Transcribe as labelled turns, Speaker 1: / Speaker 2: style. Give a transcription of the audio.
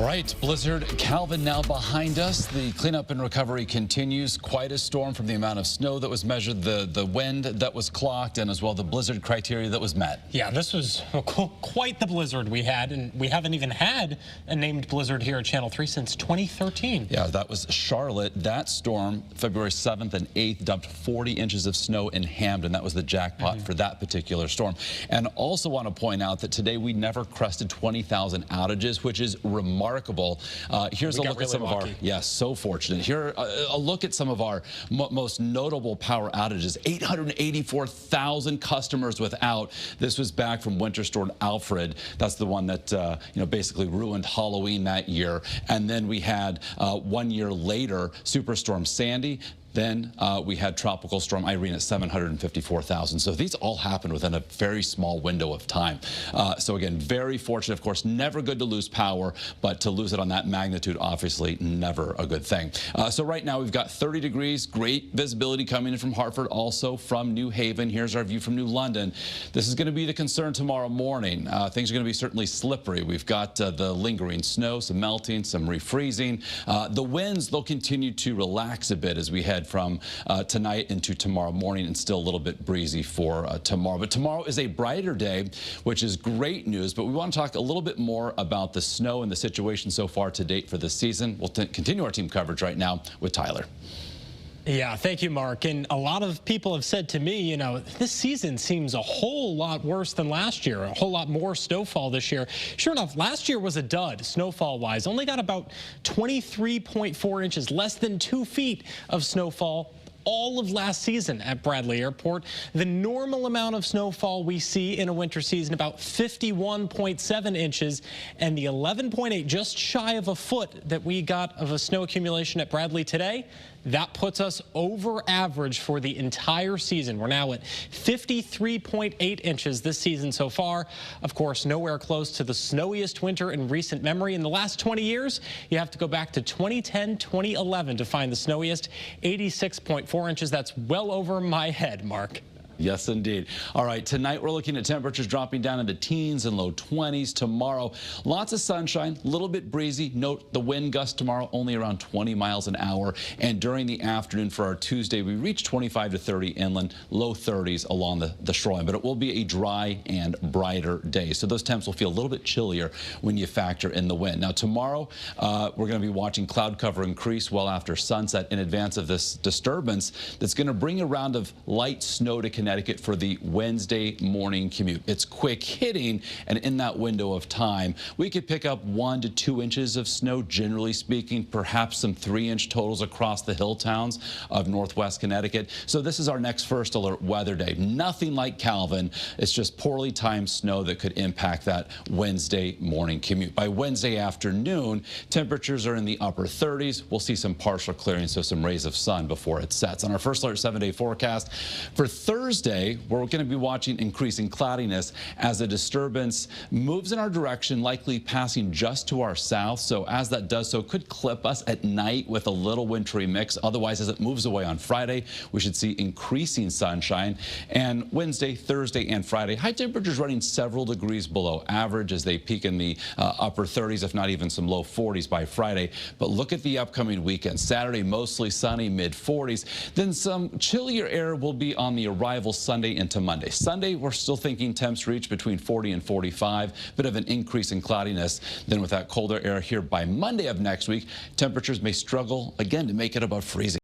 Speaker 1: All right, Blizzard Calvin now behind us. The cleanup and recovery continues. Quite a storm from the amount of snow that was measured, the wind that was clocked, and as well the blizzard criteria that was met.
Speaker 2: Yeah, this was quite the blizzard we had, and we haven't even had a named blizzard here at Channel 3 since 2013.
Speaker 1: Yeah, that was Charlotte. That storm, February 7th and 8th, dumped 40 inches of snow in Hamden. That was the jackpot for that particular storm. And also want to point out that today we never crested 20,000 outages, which is remarkable. Here's a look at some of our, yes, so fortunate. Here, a look at some of our most notable power outages. 884,000 customers without. This was back from Winter Storm Alfred. That's the one that, basically ruined Halloween that year. And then we had 1 year later, Superstorm Sandy. Then we had Tropical Storm Irene at 754,000. So these all happened within a very small window of time. So again, very fortunate. Of course, never good to lose power, but to lose it on that magnitude, obviously never a good thing. So right now we've got 30 degrees, great visibility coming in from Hartford, also from New Haven. Here's our view from New London. This is going to be the concern tomorrow morning. Things are going to be certainly slippery. We've got the lingering snow, some melting, some refreezing. The winds, they'll continue to relax a bit as we head from tonight into tomorrow morning, and still a little bit breezy for tomorrow. But tomorrow is a brighter day, which is great news. But we want to talk a little bit more about the snow and the situation so far to date for this season. We'll continue our team coverage right now with Tyler.
Speaker 2: Yeah, thank you, Mark. And a lot of people have said to me, this season seems a whole lot worse than last year, a whole lot more snowfall this year. Sure enough, last year was a dud, snowfall-wise. Only got about 23.4 inches, less than 2 feet of snowfall all of last season at Bradley Airport. The normal amount of snowfall we see in a winter season, about 51.7 inches, and the 11.8, just shy of a foot that we got of a snow accumulation at Bradley today, that puts us over average for the entire season. We're now at 53.8 inches this season so far. Of course, nowhere close to the snowiest winter in recent memory. In the last 20 years, you have to go back to 2010, 2011 to find the snowiest, 86.4 inches. That's well over my head, Mark.
Speaker 1: Yes, indeed. All right, tonight we're looking at temperatures dropping down into teens and low 20s. Tomorrow, lots of sunshine, a little bit breezy. Note the wind gust tomorrow only around 20 miles an hour. And during the afternoon for our Tuesday, we reach 25 to 30 inland, low 30s along the shoreline. But it will be a dry and brighter day. So those temps will feel a little bit chillier when you factor in the wind. Now, tomorrow, we're going to be watching cloud cover increase well after sunset in advance of this disturbance that's going to bring a round of light snow to Connecticut for the Wednesday morning commute. It's quick hitting, and in that window of time, we could pick up 1 to 2 inches of snow, generally speaking, perhaps some 3-inch totals across the hill towns of northwest Connecticut. So this is our next first alert weather day. Nothing like Calvin. It's just poorly timed snow that could impact that Wednesday morning commute. By Wednesday afternoon, temperatures are in the upper 30s. We'll see some partial clearing, so some rays of sun before it sets. On our first alert 7-day forecast for Thursday, we're going to be watching increasing cloudiness as a disturbance moves in our direction, likely passing just to our south. So as that does so, could clip us at night with a little wintry mix. Otherwise, as it moves away on Friday, we should see increasing sunshine. And Wednesday, Thursday, and Friday, high temperatures running several degrees below average as they peak in the upper 30s, if not even some low 40s by Friday. But look at the upcoming weekend. Saturday, mostly sunny, mid 40s. Then some chillier air will be on the arrival Sunday into Monday. Sunday, we're still thinking temps reach between 40 and 45, bit of an increase in cloudiness. Then with that colder air here by Monday of next week, temperatures may struggle again to make it above freezing.